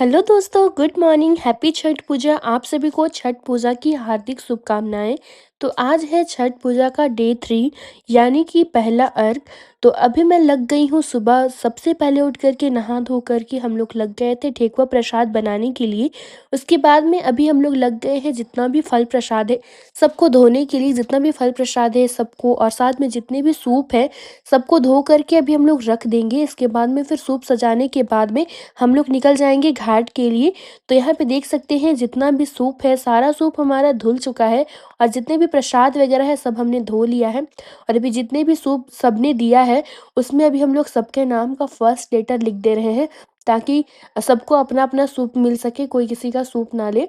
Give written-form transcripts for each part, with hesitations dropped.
Hello दोस्तों, good morning, happy Chhath पूजा। आप सभी को छठ पूजा की हार्दिक शुभकामनाएं। तो आज है छठ पूजा का डे 3 यानी कि पहला अर्घ। तो अभी मैं लग गई हूँ सुबह सबसे पहले उठ कर के नहा धो कर के हम लोग लग गए थे ठेकुआ प्रसाद बनाने के लिए। उसके बाद में अभी हम लोग लग गए हैं जितना भी फल प्रसाद है सबको धोने के लिए, जितना भी फल प्रसाद है सबको, और साथ में जितने भी सूप है सबको धो करके अभी हम लोग रख देंगे। इसके बाद में फिर सूप सजाने के बाद में हम लोग निकल जाएँगे घाट के लिए। तो यहाँ पे देख सकते हैं जितना भी सूप है, सारा सूप हमारा धुल चुका है और जितने भी प्रसाद वगैरह है सब हमने धो लिया है। और अभी जितने भी सूप सबने दिया है, उसमें अभी हम लोग सबके नाम का फर्स्ट लेटर लिख दे रहे हैं, ताकि सबको अपना-अपना सूप मिल सके, कोई किसी का सूप ना ले।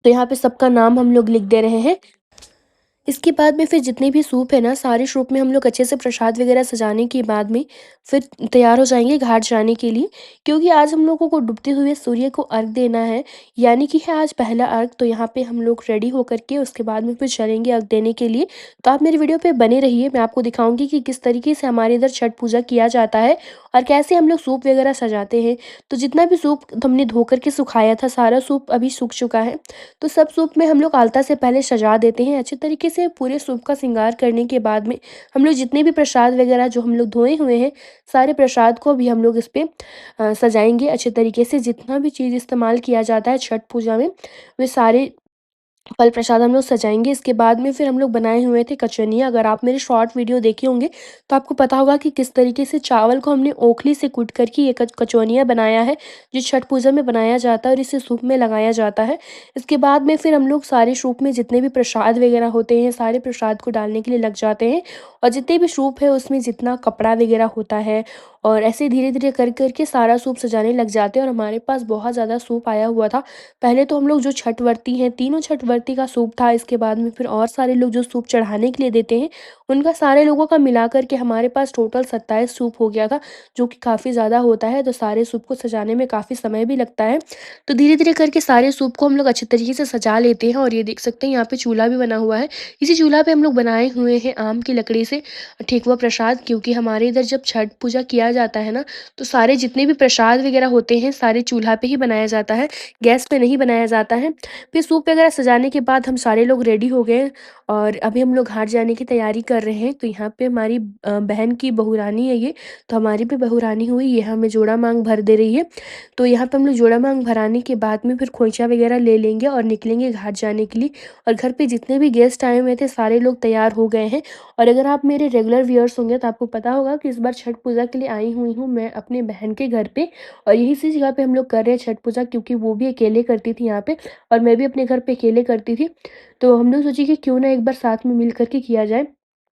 तो यहाँ पे सबका नाम हम लोग लिख दे रहे हैं। इसके बाद में फिर जितने भी सूप है ना, सारे सूप में हम लोग अच्छे से प्रसाद वगैरह सजाने के बाद में फिर तैयार हो जाएँगे घाट जाने के लिए। क्योंकि आज हम लोगों को डूबते हुए सूर्य को अर्घ देना है, यानी कि है आज पहला अर्घ। तो यहाँ पे हम लोग रेडी होकर के उसके बाद में फिर चलेंगे अर्घ देने के लिए। तो आप मेरी वीडियो पे बने रहिए, मैं आपको दिखाऊँगी कि किस तरीके से हमारे इधर छठ पूजा किया जाता है और कैसे हम लोग सूप वगैरह सजाते हैं। तो जितना भी सूप हमने धो कर के सुखाया था, सारा सूप अभी सूख चुका है। तो सब सूप में हम लोग आलता से पहले सजा देते हैं अच्छे तरीके से। पूरे सूप का श्रृंगार करने के बाद में हम लोग जितने भी प्रसाद वगैरह जो हम लोग धोए हुए हैं, सारे प्रसाद को भी हम लोग इस पे सजाएँगे अच्छे तरीके से। जितना भी चीज़ इस्तेमाल किया जाता है छठ पूजा में, वे सारे फल प्रसाद हम लोग सजाएँगे। इसके बाद में फिर हम लोग बनाए हुए थे कचौनियाँ। अगर आप मेरे शॉर्ट वीडियो देखे होंगे तो आपको पता होगा कि किस तरीके से चावल को हमने ओखली से कूट कर के ये कचौनियाँ बनाया है, जो छठ पूजा में बनाया जाता है और इसे सूप में लगाया जाता है। इसके बाद में फिर हम लोग सारे सूप में जितने भी प्रसाद वगैरह होते हैं, सारे प्रसाद को डालने के लिए लग जाते हैं। और जितने भी सूप है उसमें जितना कपड़ा वगैरह होता है, और ऐसे धीरे-धीरे कर के सारा सूप सजाने लग जाते हैं। और हमारे पास बहुत ज़्यादा सूप आया हुआ था। पहले तो हम लोग जो छठ व्रती हैं, तीनों छठ व्रती का सूप था। इसके बाद में फिर और सारे लोग जो सूप चढ़ाने के लिए देते हैं, उनका सारे लोगों का मिला कर के हमारे पास टोटल 27 सूप हो गया था, जो कि काफ़ी ज़्यादा होता है। तो सारे सूप को सजाने में काफ़ी समय भी लगता है। तो धीरे-धीरे करके सारे सूप को हम लोग अच्छे तरीके से सजा लेते हैं। और ये देख सकते हैं यहाँ पे चूल्हा भी बना हुआ है। इसी चूल्हा पे हम लोग बनाए हुए हैं आम की लकड़ी से ठेकुआ प्रसाद। क्योंकि हमारे इधर जब छठ पूजा किया जाता है ना, तो सारे जितने भी प्रसाद वगैरह होते हैं, सारे चूल्हा पे ही बनाया जाता है, गैस पे नहीं बनाया जाता है। फिर सूप वगैरह सजाने के बाद हम सारे लोग रेडी हो गए और अभी हम लोग घाट जाने की तैयारी कर रहे हैं। तो यहाँ पे हमारी बहन की बहुरानी है ये, तो हमारी भी बहुरानी हुई, ये हमें जोड़ा मांग भर दे रही है। तो यहाँ पे हम लोग जोड़ा मांग भराने के बाद में फिर खोइंचा वगैरह ले लेंगे और निकलेंगे घाट जाने के लिए। और घर पे जितने भी गेस्ट आए हुए थे, सारे लोग तैयार हो गए हैं। और अगर आप मेरे रेगुलर व्यूअर्स होंगे तो आपको पता होगा कि इस बार छठ पूजा के लिए आई हुई हूँ मैं अपने बहन के घर पे। और यही सी जगह पे हम लोग कर रहे हैं छठ पूजा, क्योंकि वो भी अकेले करती थी यहाँ पे और मैं भी अपने घर पे अकेले करती थी। तो हम लोग सोचे कि क्यों ना एक बार साथ में मिल कर के किया जाए।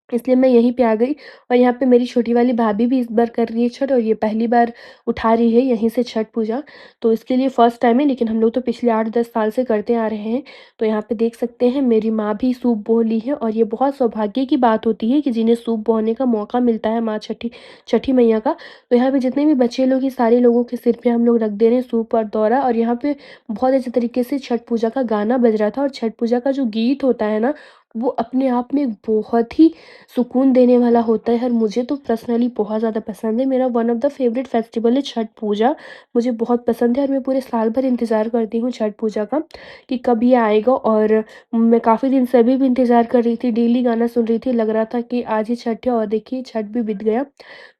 इसलिए मैं यहीं पे आ गई। और यहाँ पे मेरी छोटी वाली भाभी भी इस बार कर रही है छठ, और ये पहली बार उठा रही है यहीं से छठ पूजा। तो इसके लिए फर्स्ट टाइम है, लेकिन हम लोग तो पिछले 8-10 साल से करते आ रहे हैं। तो यहाँ पे देख सकते हैं मेरी माँ भी सूप बो ली है। और ये बहुत सौभाग्य की बात होती है कि जिन्हें सूप बोने का मौका मिलता है माँ छठी छठी मैया का। तो यहाँ पे जितने भी बच्चे लोग हैं, सारे लोगों के सिर पे हम लोग रख दे रहे हैं सूप और दौरा। और यहाँ पे बहुत अच्छे तरीके से छठ पूजा का गाना बज रहा था। और छठ पूजा का जो गीत होता है ना, वो अपने आप में बहुत ही सुकून देने वाला होता है। और मुझे तो पर्सनली बहुत ज़्यादा पसंद है। मेरा one of the favourite festival है छठ पूजा। मुझे बहुत पसंद है और मैं पूरे साल भर इंतज़ार करती हूँ छठ पूजा का कि कब ये आएगा। और मैं काफ़ी दिन से अभी भी इंतज़ार कर रही थी, डेली गाना सुन रही थी, लग रहा था कि आज ही छठ है, और देखिए छठ भी बीत गया।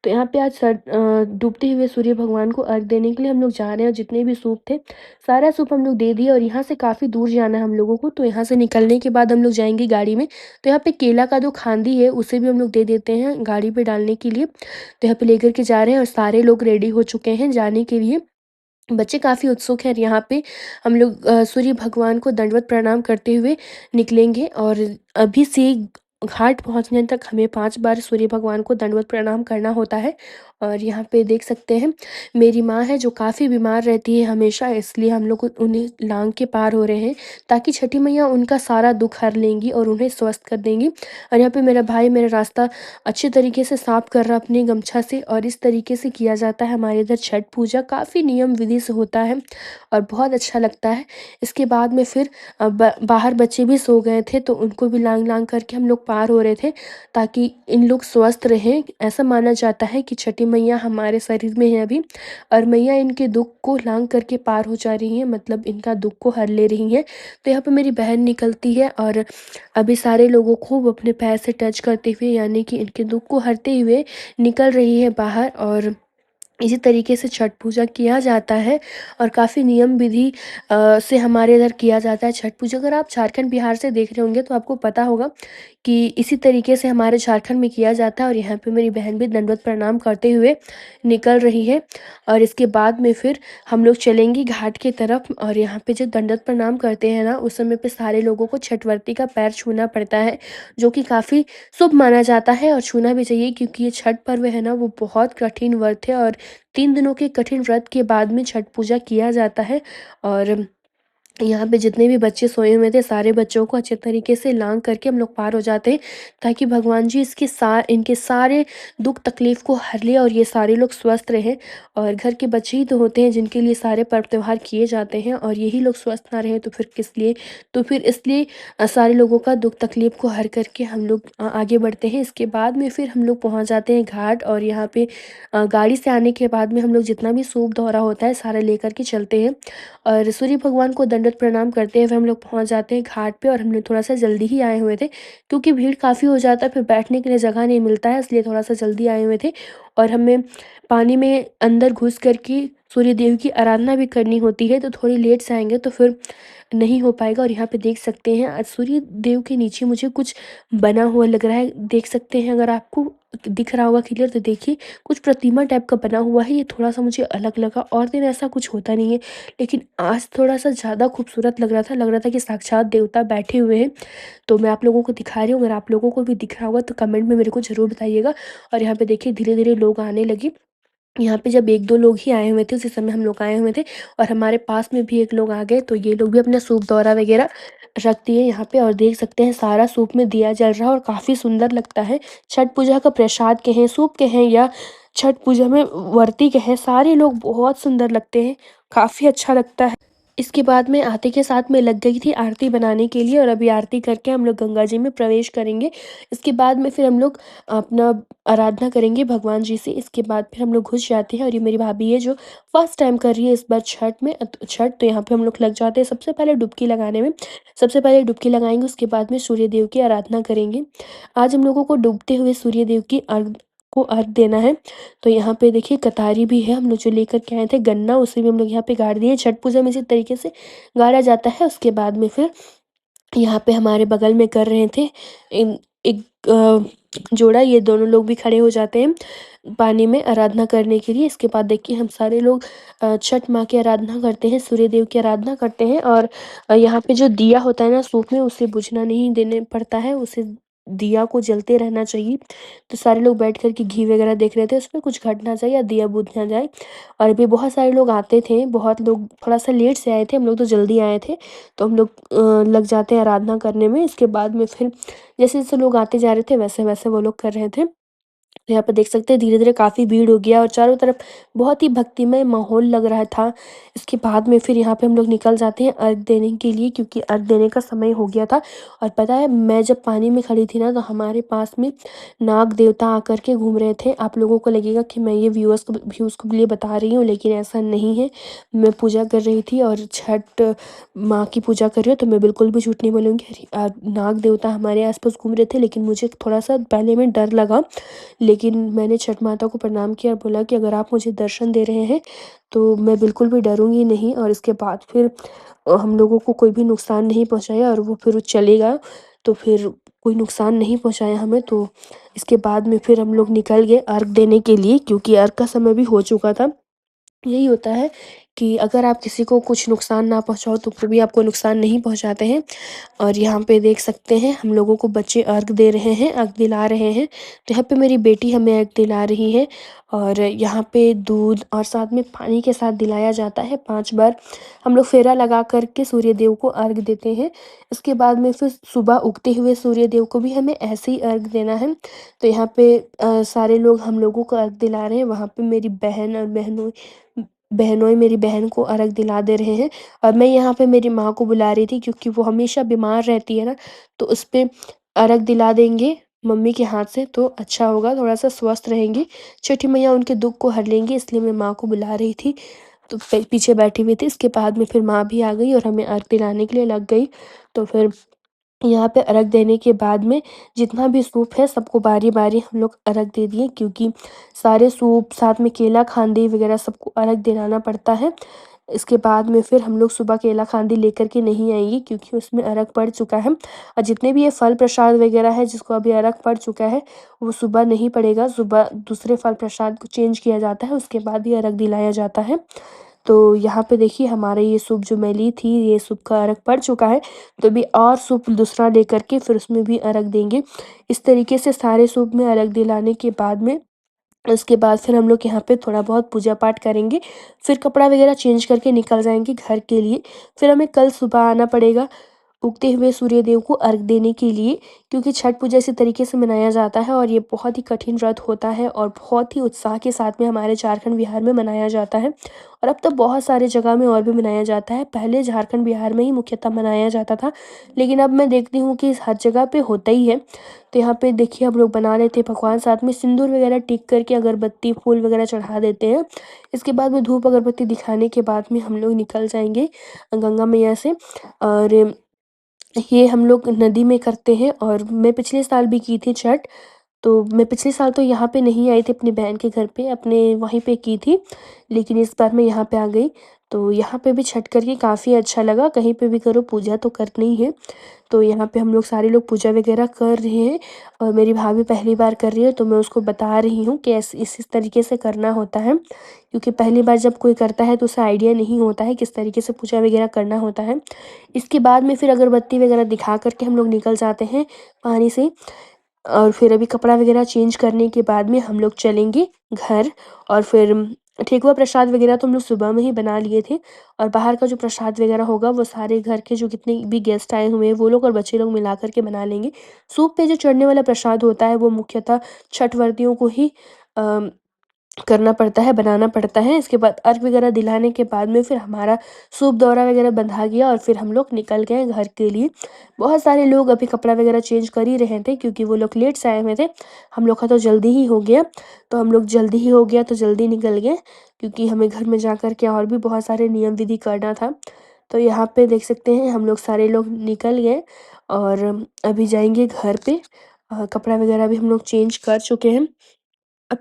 तो यहाँ पे आज डूबते हुए सूर्य भगवान को अर्घ देने के लिए हम लोग जा रहे हैं। और जितने भी सूप थे, सारा सूप हम लोग दे दिए। और यहाँ से काफ़ी दूर जाना है हम लोगों को, तो यहाँ से निकलने के बाद हम लोग जाएँगे गाड़ी में। तो यहाँ पे केला का जो खांदी है उसे भी हम लोग दे देते हैं गाड़ी पे डालने के लिए। तो यहाँ पे लेकर के जा रहे हैं और सारे लोग रेडी हो चुके हैं जाने के लिए। बच्चे काफ़ी उत्सुक हैं। और यहाँ पे हम लोग सूर्य भगवान को दंडवत प्रणाम करते हुए निकलेंगे। और अभी से घाट पहुँचने तक हमें 5 बार सूर्य भगवान को दंडवत प्रणाम करना होता है। और यहाँ पे देख सकते हैं मेरी माँ है जो काफ़ी बीमार रहती है हमेशा, इसलिए हम लोग उन्हें लांग के पार हो रहे हैं, ताकि छठी मैया उनका सारा दुख हर लेंगी और उन्हें स्वस्थ कर देंगी। और यहाँ पे मेरा भाई मेरा रास्ता अच्छे तरीके से साफ कर रहा अपनी गमछा से। और इस तरीके से किया जाता है हमारे इधर छठ पूजा, काफ़ी नियम विधि से होता है और बहुत अच्छा लगता है। इसके बाद में फिर बाहर बच्चे भी सो गए थे, तो उनको भी लांग लांग करके हम लोग पार हो रहे थे ताकि इन लोग स्वस्थ रहें। ऐसा माना जाता है कि छठी मैया हमारे शरीर में है अभी, और मैया इनके दुःख को लांघ करके पार हो जा रही हैं, मतलब इनका दुःख को हर ले रही हैं। तो यहाँ पे मेरी बहन निकलती है और अभी सारे लोगों को वो अपने पैर से टच करते हुए, यानी कि इनके दुःख को हरते हुए निकल रही है बाहर। और इसी तरीके से छठ पूजा किया जाता है और काफ़ी नियम विधि से हमारे इधर किया जाता है छठ पूजा। अगर आप झारखंड बिहार से देख रहे होंगे तो आपको पता होगा कि इसी तरीके से हमारे झारखंड में किया जाता है। और यहाँ पे मेरी बहन भी दंडवत प्रणाम करते हुए निकल रही है। और इसके बाद में फिर हम लोग चलेंगे घाट की तरफ। और यहाँ पे जो दंडवत प्रणाम करते हैं ना, उस समय पे सारे लोगों को छठवर्ती का पैर छूना पड़ता है, जो कि काफ़ी शुभ माना जाता है और छूना भी चाहिए, क्योंकि ये छठ पर्व है ना, वो बहुत कठिन व्रत है। और 3 दिनों के कठिन व्रत के बाद में छठ पूजा किया जाता है। और यहाँ पे जितने भी बच्चे सोए हुए थे, सारे बच्चों को अच्छे तरीके से लांग करके हम लोग पार हो जाते हैं, ताकि भगवान जी इनके सारे दुख तकलीफ को हर ले और ये सारे लोग स्वस्थ रहें। और घर के बच्चे ही तो होते हैं जिनके लिए सारे पर्व त्योहार किए जाते हैं, और यही लोग स्वस्थ ना रहे तो फिर किस लिए। तो फिर इसलिए सारे लोगों का दुख तकलीफ को हर करके हम लोग आगे बढ़ते हैं। इसके बाद में फिर हम लोग पहुँच जाते हैं घाट। और यहाँ पे गाड़ी से आने के बाद में हम लोग जितना भी सूप दौरा होता है सारा लेकर के चलते हैं, और सूर्य भगवान को दंडवत प्रणाम करते हुए हम लोग पहुंच जाते हैं घाट पे। और हम लोग थोड़ा सा जल्दी ही आए हुए थे, क्योंकि भीड़ काफ़ी हो जाता है, फिर बैठने के लिए जगह नहीं मिलता है, इसलिए थोड़ा सा जल्दी आए हुए थे। और हमें पानी में अंदर घुस कर के सूर्य देव की आराधना भी करनी होती है, तो थोड़ी लेट से आएंगे तो फिर नहीं हो पाएगा। और यहाँ पे देख सकते हैं आज सूर्य देव के नीचे मुझे कुछ बना हुआ लग रहा है, देख सकते हैं। अगर आपको दिख रहा होगा क्लियर तो देखिए, कुछ प्रतिमा टाइप का बना हुआ है। ये थोड़ा सा मुझे अलग लगा, और दिन ऐसा कुछ होता नहीं है, लेकिन आज थोड़ा सा ज़्यादा खूबसूरत लग रहा था कि साक्षात देवता बैठे हुए हैं। तो मैं आप लोगों को दिखा रही हूँ, अगर आप लोगों को भी दिख रहा होगा तो कमेंट में मेरे को ज़रूर बताइएगा। और यहाँ पे देखिए धीरे धीरे लोग आने लगे। यहाँ पे जब 1-2 लोग ही आए हुए थे, उसी समय हम लोग आए हुए थे, और हमारे पास में भी 1 लोग आ गए, तो ये लोग भी अपना सूप दौरा वगैरह रख दिए यहाँ पे। और देख सकते हैं सारा सूप में दिया जल रहा है और काफ़ी सुंदर लगता है। छठ पूजा का प्रसाद कहें, सूप कहें, या छठ पूजा में वर्ती कहें, सारे लोग बहुत सुंदर लगते हैं, काफ़ी अच्छा लगता है। इसके बाद मैं आरती के साथ में लग गई थी आरती बनाने के लिए, और अभी आरती करके हम लोग गंगा जी में प्रवेश करेंगे। इसके बाद में फिर हम लोग अपना आराधना करेंगे भगवान जी से। इसके बाद फिर हम लोग घुस जाते हैं। और ये मेरी भाभी है जो फर्स्ट टाइम कर रही है इस बार छठ में छठ, तो यहाँ पे हम लोग लग जाते हैं सबसे पहले डुबकी लगाने में। सबसे पहले डुबकी लगाएंगे, उसके बाद में सूर्य देव की आराधना करेंगे। आज हम लोगों को डूबते हुए सूर्य देव की अर्घ देना है। तो यहाँ पे देखिए कतारी भी है, हम लोग जो लेकर के आए थे गन्ना, उसे भी हम लोग यहाँ पे गाड़ दिए। छठ पूजा में इसी तरीके से गाड़ा जाता है। उसके बाद में फिर यहाँ पे हमारे बगल में कर रहे थे एक जोड़ा, ये दोनों लोग भी खड़े हो जाते हैं पानी में आराधना करने के लिए। इसके बाद देखिए हम सारे लोग छठ माँ की आराधना करते हैं, सूर्य देव की आराधना करते हैं। और यहाँ पे जो दिया होता है ना सूप में, उसे बुझना नहीं देने पड़ता है, उसे दिया को जलते रहना चाहिए। तो सारे लोग बैठ कर के घी वगैरह देख रहे थे, उसमें कुछ घट ना जाए या दिया बुझ ना जाए। और अभी बहुत सारे लोग आते थे, बहुत लोग थोड़ा सा लेट से आए थे, हम लोग तो जल्दी आए थे। तो हम लोग लग जाते हैं आराधना करने में। इसके बाद में फिर जैसे जैसे लोग आते जा रहे थे वैसे वैसे वो लोग कर रहे थे। तो यहाँ पे देख सकते हैं धीरे धीरे काफ़ी भीड़ हो गया और चारों तरफ बहुत ही भक्तिमय माहौल लग रहा था। इसके बाद में फिर यहाँ पे हम लोग निकल जाते हैं अर्घ देने के लिए, क्योंकि अर्घ देने का समय हो गया था। और पता है मैं जब पानी में खड़ी थी ना, तो हमारे पास में नाग देवता आकर के घूम रहे थे। आप लोगों को लगेगा कि मैं ये व्यूज़ को लिए बता रही हूँ, लेकिन ऐसा नहीं है। मैं पूजा कर रही थी और छठ माँ की पूजा कर रही हूँ, तो मैं बिल्कुल भी झूठ नहीं बोलूँगी। नाग देवता हमारे आसपास घूम रहे थे, लेकिन मुझे थोड़ा सा पहले में डर लगा। लेकिन मैंने छठ माता को प्रणाम किया और बोला कि अगर आप मुझे दर्शन दे रहे हैं तो मैं बिल्कुल भी डरूंगी नहीं। और इसके बाद फिर हम लोगों को कोई भी नुकसान नहीं पहुंचाया, और वो फिर चलेगा, तो फिर कोई नुकसान नहीं पहुंचाया हमें। तो इसके बाद में फिर हम लोग निकल गए अर्घ देने के लिए, क्योंकि अर्घ का समय भी हो चुका था। यही होता है कि अगर आप किसी को कुछ नुकसान ना पहुंचाओ तो कभी आपको नुकसान नहीं पहुंचाते हैं। और यहाँ पे देख सकते हैं हम लोगों को बच्चे अर्घ दे रहे हैं, अर्घ दिला रहे हैं। तो यहाँ पे मेरी बेटी हमें अर्घ दिला रही है, और यहाँ पे दूध और साथ में पानी के साथ दिलाया जाता है। 5 बार हम लोग फेरा लगा करके सूर्य देव को अर्घ देते हैं। इसके बाद में फिर सुबह उगते हुए सूर्य देव को भी हमें ऐसे ही अर्घ देना है। तो यहाँ पे सारे लोग हम लोगों को अर्घ दिला रहे हैं। वहाँ पे मेरी बहन और बहनोई मेरी बहन को अर्घ दिला दे रहे हैं। और मैं यहाँ पे मेरी माँ को बुला रही थी, क्योंकि वो हमेशा बीमार रहती है ना, तो उस पे अर्घ दिला देंगे मम्मी के हाथ से तो अच्छा होगा, थोड़ा-सा स्वस्थ रहेंगी। छठी मैया उनके दुःख को हर लेंगी, इसलिए मैं माँ को बुला रही थी। तो पीछे बैठी हुई थी, इसके बाद में फिर माँ भी आ गई और हमें अर्घ दिलाने के लिए लग गई। तो फिर यहाँ पे अर्घ देने के बाद में जितना भी सूप है सबको बारी-बारी हम लोग अर्घ दे दिए, क्योंकि सारे सूप साथ में केला खांडे वगैरह सबको अर्घ दिलाना पड़ता है। इसके बाद में फिर हम लोग सुबह केला खांडे लेकर के नहीं आएँगे, क्योंकि उसमें अर्घ पड़ चुका है, और जितने भी ये फल प्रसाद वगैरह है जिसको अभी अर्घ पड़ चुका है, वो सुबह नहीं पड़ेगा। सुबह दूसरे फल प्रसाद को चेंज किया जाता है, उसके बाद ही अर्घ दिलाया जाता है। तो यहाँ पे देखिए हमारा ये सूप जो मैं ली थी, ये सूप का अर्घ पड़ चुका है, तो अभी और सूप दूसरा लेकर के फिर उसमें भी अर्घ देंगे। इस तरीके से सारे सूप में अर्घ दिलाने के बाद में उसके बाद फिर हम लोग यहाँ पे थोड़ा बहुत पूजा पाठ करेंगे, फिर कपड़ा वगैरह चेंज करके निकल जाएँगे घर के लिए। फिर हमें कल सुबह आना पड़ेगा उगते हुए सूर्यदेव को अर्घ देने के लिए, क्योंकि छठ पूजा इसी तरीके से मनाया जाता है और ये बहुत ही कठिन व्रत होता है और बहुत ही उत्साह के साथ में हमारे झारखंड बिहार में मनाया जाता है, और अब तो बहुत सारे जगह में और भी मनाया जाता है। पहले झारखंड बिहार में ही मुख्यतः मनाया जाता था, लेकिन अब मैं देखती हूँ कि हर जगह पे होता ही है। तो यहाँ पे देखिए हम लोग बना लेते हैं पकवान, साथ में सिंदूर वगैरह टिक करके अगरबत्ती फूल वगैरह चढ़ा देते हैं। इसके बाद में धूप अगरबत्ती दिखाने के बाद में हम लोग निकल जाएंगे गंगा मैया से, और ये हम लोग नदी में करते हैं। और मैं पिछले साल भी की थी छठ, तो मैं पिछले साल तो यहाँ पे नहीं आई थी अपनी बहन के घर पे, अपने वहीं पे की थी, लेकिन इस बार मैं यहाँ पे आ गई। तो यहाँ पे भी छठ करके काफ़ी अच्छा लगा, कहीं पे भी करो पूजा तो करनी ही है। तो यहाँ पे हम लोग सारे लोग पूजा वगैरह कर रहे हैं, और मेरी भाभी पहली बार कर रही है, तो मैं उसको बता रही हूँ कि ऐसे इस तरीके से करना होता है, क्योंकि पहली बार जब कोई करता है तो उसे आइडिया नहीं होता है किस तरीके से पूजा वगैरह करना होता है। इसके बाद में फिर अगरबत्ती वगैरह दिखा करके हम लोग निकल जाते हैं पानी से, और फिर अभी कपड़ा वगैरह चेंज करने के बाद में हम लोग चलेंगे घर। और फिर ठेकुआ प्रसाद वगैरह तो हम लोग सुबह में ही बना लिए थे, और बाहर का जो प्रसाद वगैरह होगा वो सारे घर के जो कितने भी गेस्ट आए हुए हैं वो लोग और बच्चे लोग मिला कर के बना लेंगे। सूप पे जो चढ़ने वाला प्रसाद होता है वो मुख्यतः छठ व्रतियों को ही अ, करना पड़ता है, बनाना पड़ता है। इसके बाद अर्घ वगैरह दिलाने के बाद में फिर हमारा सूप दौरा वगैरह बंधा गया और फिर हम लोग निकल गए घर के लिए। बहुत सारे लोग अभी कपड़ा वगैरह चेंज कर ही रहे थे, क्योंकि वो लोग लेट से आए हुए थे। हम लोग का तो जल्दी ही हो गया, तो हम लोग जल्दी ही हो गया तो जल्दी निकल गए, क्योंकि हमें घर में जा कर के और भी बहुत सारे नियम विधि करना था। तो यहाँ पे देख सकते हैं हम लोग सारे लोग निकल गए और अभी जाएँगे घर पे। कपड़ा वगैरह भी हम लोग चेंज कर चुके हैं।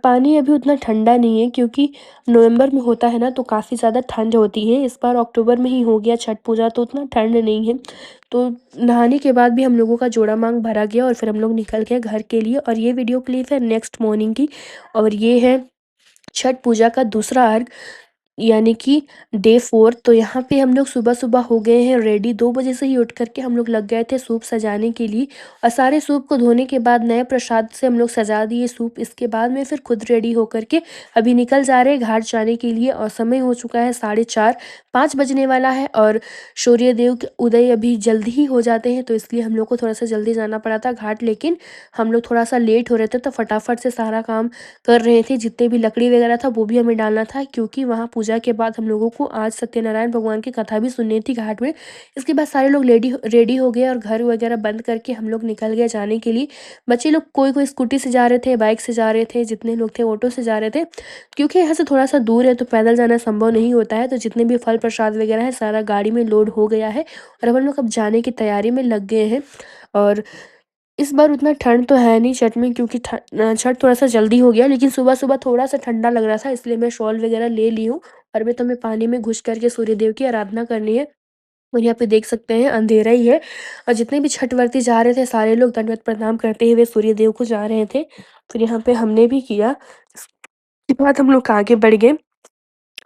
पानी अभी उतना ठंडा नहीं है, क्योंकि नवंबर में होता है ना तो काफ़ी ज़्यादा ठंड होती है। इस बार अक्टूबर में ही हो गया छठ पूजा, तो उतना ठंड नहीं है। तो नहाने के बाद भी हम लोगों का जोड़ा मांग भरा गया और फिर हम लोग निकल गए घर के लिए। और ये वीडियो क्लिप है नेक्स्ट मॉर्निंग की, और ये है छठ पूजा का दूसरा अर्घ, यानी कि डे 4। तो यहाँ पे हम लोग सुबह-सुबह हो गए हैं रेडी, 2 बजे से ही उठ कर के हम लोग लग गए थे सूप सजाने के लिए, और सारे सूप को धोने के बाद नए प्रसाद से हम लोग सजा दिए सूप। इसके बाद में फिर खुद रेडी होकर के अभी निकल जा रहे हैं घाट जाने के लिए, और समय हो चुका है 4:30, 5 बजने वाला है, और सूर्यदेव के उदय अभी जल्दी ही हो जाते हैं, तो इसलिए हम लोग को थोड़ा-सा जल्दी जाना पड़ा था घाट। लेकिन हम लोग थोड़ा-सा लेट हो रहे थे, तो फटाफट से सारा काम कर रहे थे। जितने भी लकड़ी वगैरह था वो भी हमें डालना था, क्योंकि वहाँ पूजा के बाद हम लोगों को आज सत्यनारायण भगवान की कथा भी सुननी थी घाट में। इसके बाद सारे लोग रेडी हो गए और घर वगैरह बंद करके हम लोग निकल गए जाने के लिए। बच्चे लोग कोई-कोई स्कूटी से जा रहे थे, बाइक से जा रहे थे, जितने लोग थे ऑटो से जा रहे थे। क्योंकि यहाँ से थोड़ा-सा दूर है तो पैदल जाना संभव नहीं होता है, तो जितने भी फल प्रसाद वगैरह है सारा गाड़ी में लोड हो गया है, और अब हम लोग अब जाने की तैयारी में लग गए हैं। और इस बार उतना ठंड तो है नहीं छठ में, क्योंकि छठ थोड़ा-सा जल्दी हो गया, लेकिन सुबह-सुबह थोड़ा-सा ठंडा लग रहा था, इसलिए मैं शॉल वगैरह ले ली हूँ। और अभी तो हमें पानी में घुस कर के सूर्यदेव की आराधना करनी है। और यहाँ पे देख सकते हैं अंधेरा ही है, और जितने भी छठ व्रती जा रहे थे सारे लोग दंडवत प्रणाम करते हुए सूर्यदेव को जा रहे थे। फिर यहाँ पे हमने भी किया। इसके बाद हम लोग आगे बढ़ गए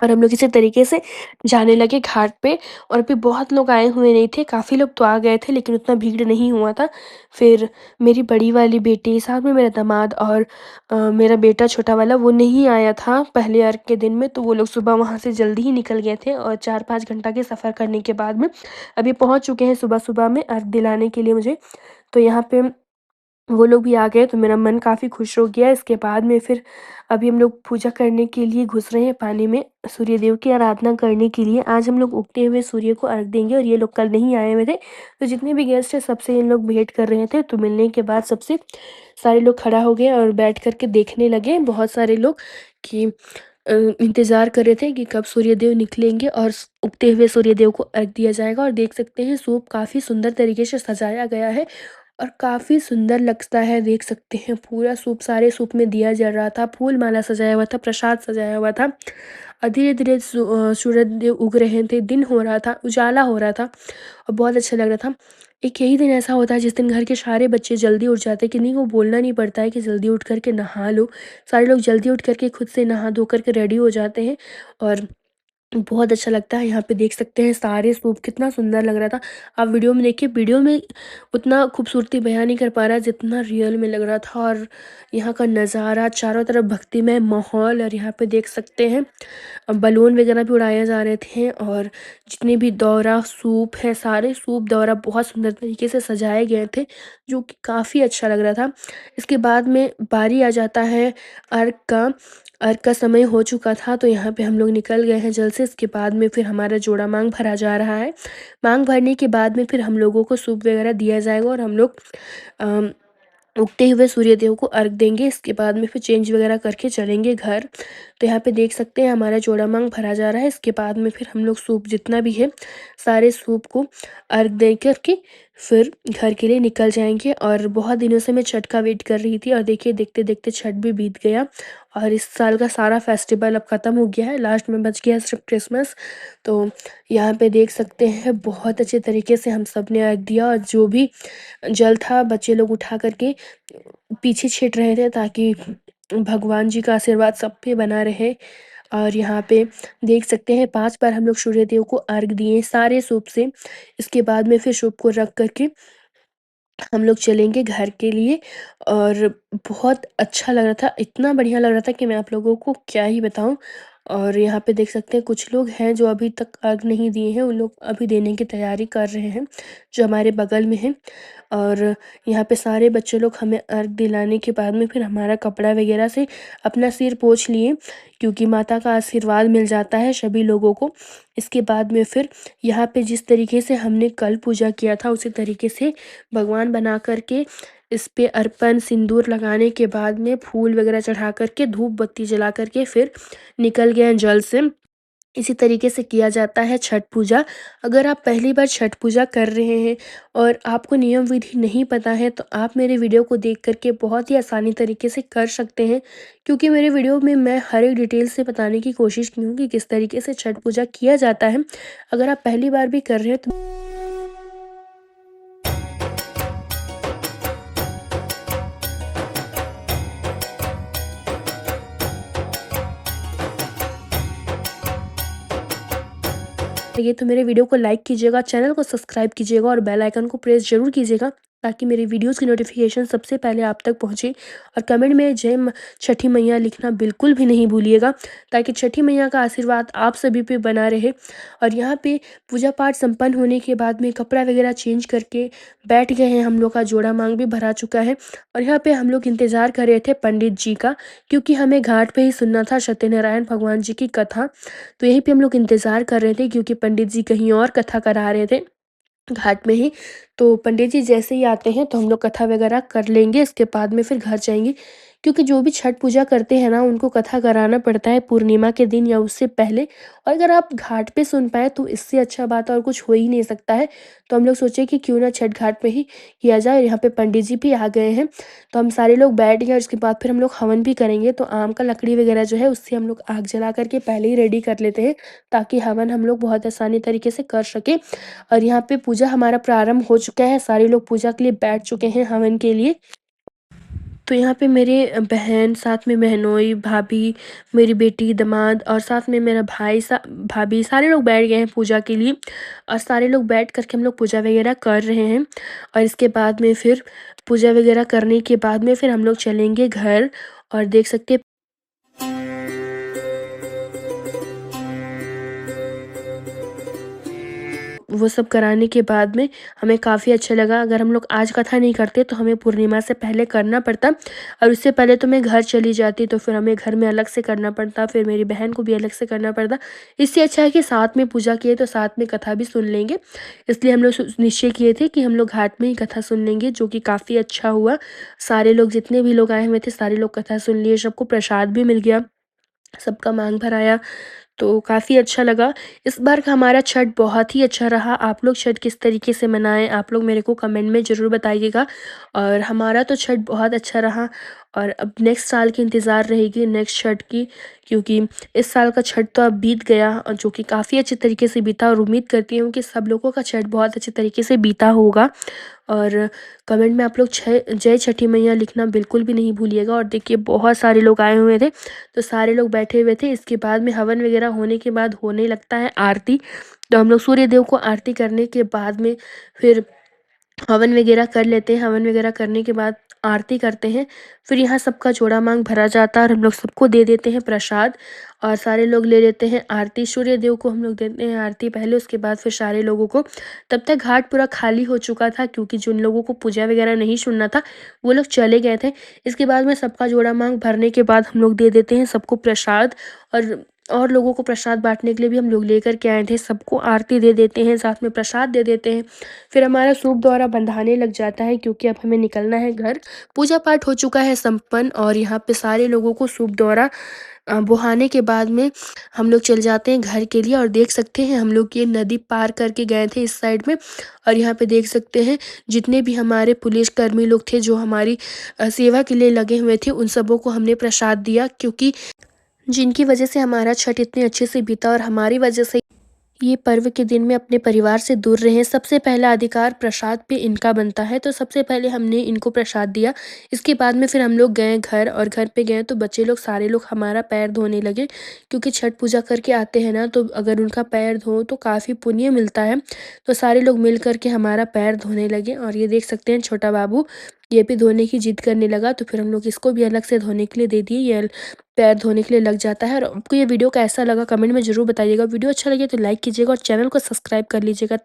और हम लोग इसी तरीके से जाने लगे घाट पे। और अभी बहुत लोग आए हुए नहीं थे, काफ़ी लोग तो आ गए थे लेकिन उतना भीड़ नहीं हुआ था। फिर मेरी बड़ी वाली बेटी, साथ में मेरा दामाद और मेरा बेटा छोटा वाला वो नहीं आया था पहले अर्घ के दिन में, तो वो लोग सुबह वहाँ से जल्दी ही निकल गए थे, और 4-5 घंटा के सफ़र करने के बाद में अभी पहुँच चुके हैं सुबह-सुबह में अर्घ दिलाने के लिए मुझे। तो यहाँ पे वो लोग भी आ गए तो मेरा मन काफ़ी खुश हो गया। इसके बाद में फिर अभी हम लोग पूजा करने के लिए घुस रहे हैं पानी में, सूर्य देव की आराधना करने के लिए। आज हम लोग उगते हुए सूर्य को अर्घ देंगे और ये लोग कल नहीं आए हुए थे, तो जितने भी गेस्ट हैं सबसे इन लोग भेंट कर रहे थे। तो मिलने के बाद सबसे सारे लोग खड़ा हो गए और बैठ कर के देखने लगे, बहुत सारे लोग, कि इंतज़ार कर रहे थे कि कब सूर्यदेव निकलेंगे और उगते हुए सूर्यदेव को अर्घ दिया जाएगा। और देख सकते हैं सूप काफ़ी सुंदर तरीके से सजाया गया है और काफ़ी सुंदर लगता है। देख सकते हैं पूरा सूप, सारे सूप में दिया जल रहा था, फूल माला सजाया हुआ था, प्रसाद सजाया हुआ था। और धीरे धीरे सूरज देव उग रहे थे, दिन हो रहा था, उजाला हो रहा था और बहुत अच्छा लग रहा था। एक यही दिन ऐसा होता है जिस दिन घर के सारे बच्चे जल्दी उठ जाते हैं, कि नहीं, वो बोलना नहीं पड़ता है कि जल्दी उठ करके नहा लो। सारे लोग जल्दी उठ करके खुद से नहा धो करके रेडी हो जाते हैं और बहुत अच्छा लगता है। यहाँ पे देख सकते हैं सारे सूप, कितना सुंदर लग रहा था। आप वीडियो में देखिए, वीडियो में उतना खूबसूरती बयां नहीं कर पा रहा जितना रियल में लग रहा था। और यहाँ का नज़ारा, चारों तरफ भक्तिमय माहौल, और यहाँ पे देख सकते हैं बलून वगैरह भी उड़ाए जा रहे थे। और जितने भी दौरा सूप है, सारे सूप दौरा बहुत सुंदर तरीके से सजाए गए थे, जो कि काफ़ी अच्छा लग रहा था। इसके बाद में बारी आ जाता है अर्घ का। अर्घ का समय हो चुका था, तो यहाँ पे हम लोग निकल गए हैं जल से। इसके बाद में फिर हमारा जोड़ा मांग भरा जा रहा है। मांग भरने के बाद में फिर हम लोगों को सूप वगैरह दिया जाएगा और हम लोग अम, उगते हुए सूर्यदेव को अर्घ देंगे। इसके बाद में फिर चेंज वगैरह करके चलेंगे घर। तो यहाँ पे देख सकते हैं हमारा जोड़ा मांग भरा जा रहा है। इसके बाद में फिर हम लोग सूप जितना भी है, सारे सूप को अर्घ दे करके फिर घर के लिए निकल जाएंगे। और बहुत दिनों से मैं छठ का वेट कर रही थी, और देखिए देखते देखते छठ भी बीत गया और इस साल का सारा फेस्टिवल अब ख़त्म हो गया है। लास्ट में बच गया सिर्फ क्रिसमस। तो यहाँ पे देख सकते हैं बहुत अच्छे तरीके से हम सब ने अर्घ दिया, और जो भी जल था बच्चे लोग उठा करके पीछे छींट रहे थे, ताकि भगवान जी का आशीर्वाद सब पे बना रहे। और यहाँ पे देख सकते हैं 5 बार हम लोग सूर्यदेव को अर्घ दिए सारे सूप से। इसके बाद में फिर सूप को रख करके हम लोग चलेंगे घर के लिए। और बहुत अच्छा लग रहा था, इतना बढ़िया लग रहा था कि मैं आप लोगों को क्या ही बताऊं। और यहाँ पे देख सकते हैं कुछ लोग हैं जो अभी तक अर्घ नहीं दिए हैं, उन लोग अभी देने की तैयारी कर रहे हैं, जो हमारे बगल में हैं। और यहाँ पे सारे बच्चे लोग हमें अर्घ दिलाने के बाद में फिर हमारा कपड़ा वगैरह से अपना सिर पोंछ लिए, क्योंकि माता का आशीर्वाद मिल जाता है सभी लोगों को। इसके बाद में फिर यहाँ पे जिस तरीके से हमने कल पूजा किया था, उसी तरीके से भगवान बना करके इस पे अर्पण सिंदूर लगाने के बाद में फूल वगैरह चढ़ा करके धूप बत्ती जला करके फिर निकल गए हैं जल से। इसी तरीके से किया जाता है छठ पूजा। अगर आप पहली बार छठ पूजा कर रहे हैं और आपको नियम विधि नहीं पता है, तो आप मेरे वीडियो को देख करके बहुत ही आसानी तरीके से कर सकते हैं, क्योंकि मेरे वीडियो में मैं हर एक डिटेल से बताने की कोशिश की हूँ कि किस तरीके से छठ पूजा किया जाता है। अगर आप पहली बार भी कर रहे हैं तो मेरे वीडियो को लाइक कीजिएगा, चैनल को सब्सक्राइब कीजिएगा और बेल आइकन को प्रेस ज़रूर कीजिएगा, ताकि मेरे वीडियोज़ की नोटिफिकेशन सबसे पहले आप तक पहुँचे। और कमेंट में छठी मैया लिखना बिल्कुल भी नहीं भूलिएगा, ताकि छठी मैया का आशीर्वाद आप सभी पे बना रहे। और यहाँ पे पूजा पाठ संपन्न होने के बाद में कपड़ा वगैरह चेंज करके बैठ गए हैं, हम लोग का जोड़ा मांग भी भरा चुका है। और यहाँ पे हम लोग इंतज़ार कर रहे थे पंडित जी का, क्योंकि हमें घाट पे ही सुनना था सत्यनारायण भगवान जी की कथा। तो यहीं पे हम लोग इंतज़ार कर रहे थे, क्योंकि पंडित जी कहीं और कथा करा रहे थे घाट में ही। तो पंडित जी जैसे ही आते हैं तो हम लोग कथा वगैरह कर लेंगे, इसके बाद में फिर घर जाएंगे। क्योंकि जो भी छठ पूजा करते हैं ना, उनको कथा कराना पड़ता है पूर्णिमा के दिन या उससे पहले। और अगर आप घाट पे सुन पाए तो इससे अच्छा बात और कुछ हो ही नहीं सकता है। तो हम लोग सोचे कि क्यों ना छठ घाट पे ही किया जाए। यहाँ पे पंडित जी भी आ गए हैं, तो हम सारे लोग बैठ गए और उसके बाद फिर हम लोग हवन भी करेंगे। तो आम का लकड़ी वगैरह जो है उससे हम लोग आग जला करके पहले ही रेडी कर लेते हैं, ताकि हवन हम लोग बहुत आसानी तरीके से कर सके। और यहाँ पे पूजा हमारा प्रारंभ हो चुका है, सारे लोग पूजा के लिए बैठ चुके हैं हवन के लिए। तो यहाँ पे मेरे बहन, साथ में बहनोई, भाभी, मेरी बेटी, दामाद और साथ में मेरा भाई, भाभी, सारे लोग बैठ गए हैं पूजा के लिए। और सारे लोग बैठ करके हम लोग पूजा वगैरह कर रहे हैं। और इसके बाद में फिर पूजा वगैरह करने के बाद में फिर हम लोग चलेंगे घर। और देख सकते हैं वो सब कराने के बाद में हमें काफ़ी अच्छा लगा। अगर हम लोग आज कथा नहीं करते तो हमें पूर्णिमा से पहले करना पड़ता, और उससे पहले तो मैं घर चली जाती, तो फिर हमें घर में अलग से करना पड़ता, फिर मेरी बहन को भी अलग से करना पड़ता। इससे अच्छा है कि साथ में पूजा किए तो साथ में कथा भी सुन लेंगे। इसलिए हम लोग निश्चय किए थे कि हम लोग घाट में ही कथा सुन लेंगे, जो कि काफ़ी अच्छा हुआ। सारे लोग, जितने भी लोग आए हुए थे, सारे लोग कथा सुन लिए, सबको प्रसाद भी मिल गया, सबका मांग भराया, तो काफ़ी अच्छा लगा। इस बार का हमारा छठ बहुत ही अच्छा रहा। आप लोग छठ किस तरीके से मनाएँ, आप लोग मेरे को कमेंट में ज़रूर बताइएगा। और हमारा तो छठ बहुत अच्छा रहा, और अब नेक्स्ट साल की इंतज़ार रहेगी, नेक्स्ट छठ की, क्योंकि इस साल का छठ तो अब बीत गया, और जो कि काफ़ी अच्छे तरीके से बीता, और उम्मीद करती हूँ कि सब लोगों का छठ बहुत अच्छे तरीके से बीता होगा। और कमेंट में आप लोग जय छठी मैया लिखना बिल्कुल भी नहीं भूलिएगा। और देखिए, बहुत सारे लोग आए हुए थे, तो सारे लोग बैठे हुए थे। इसके बाद में हवन वगैरह होने के बाद होने लगता है आरती, तो हम लोग सूर्य देव को आरती करने के बाद में फिर हवन वगैरह कर लेते हैं। हवन वगैरह करने के बाद आरती करते हैं, फिर यहाँ सबका जोड़ा मांग भरा जाता है, और हम लोग सबको दे देते हैं प्रसाद, और सारे लोग ले लेते हैं आरती। सूर्य देव को हम लोग देते हैं आरती पहले, उसके बाद फिर सारे लोगों को। तब तक घाट पूरा खाली हो चुका था, क्योंकि जिन लोगों को पूजा वगैरह नहीं सुनना था वो लोग चले गए थे। इसके बाद में सबका जोड़ा मांग भरने के बाद हम लोग दे देते हैं सबको प्रसाद, और लोगों को प्रसाद बांटने के लिए भी हम लोग लेकर के आए थे। सबको आरती दे देते हैं, साथ में प्रसाद दे देते हैं। फिर हमारा सूप द्वारा बंधाने लग जाता है, क्योंकि अब हमें निकलना है घर। पूजा पाठ हो चुका है संपन्न, और यहाँ पे सारे लोगों को सूप द्वारा बुहाने के बाद में हम लोग चल जाते हैं घर के लिए। और देख सकते हैं, हम लोग ये नदी पार करके गए थे इस साइड में, और यहाँ पे देख सकते हैं जितने भी हमारे पुलिसकर्मी लोग थे जो हमारी सेवा के लिए लगे हुए थे, उन सबों को हमने प्रसाद दिया, क्योंकि जिनकी वजह से हमारा छठ इतने अच्छे से बीता, और हमारी वजह से ये पर्व के दिन में अपने परिवार से दूर रहें। सबसे पहला अधिकार प्रसाद पे इनका बनता है, तो सबसे पहले हमने इनको प्रसाद दिया। इसके बाद में फिर हम लोग गए घर, और घर पे गए तो बच्चे लोग सारे लोग हमारा पैर धोने लगे, क्योंकि छठ पूजा करके आते हैं ना, तो अगर उनका पैर धो तो काफ़ी पुण्य मिलता है। तो सारे लोग मिल कर के हमारा पैर धोने लगे, और ये देख सकते हैं छोटा बाबू ये भी धोने की जिद करने लगा, तो फिर हम लोग इसको भी अलग से धोने के लिए दे दिए। ये पैर धोने के लिए लग जाता है। और आपको ये वीडियो कैसा लगा कमेंट में ज़रूर बताइएगा। वीडियो अच्छा लगे तो लाइक कीजिएगा, और चैनल को सब्सक्राइब कर लीजिएगा।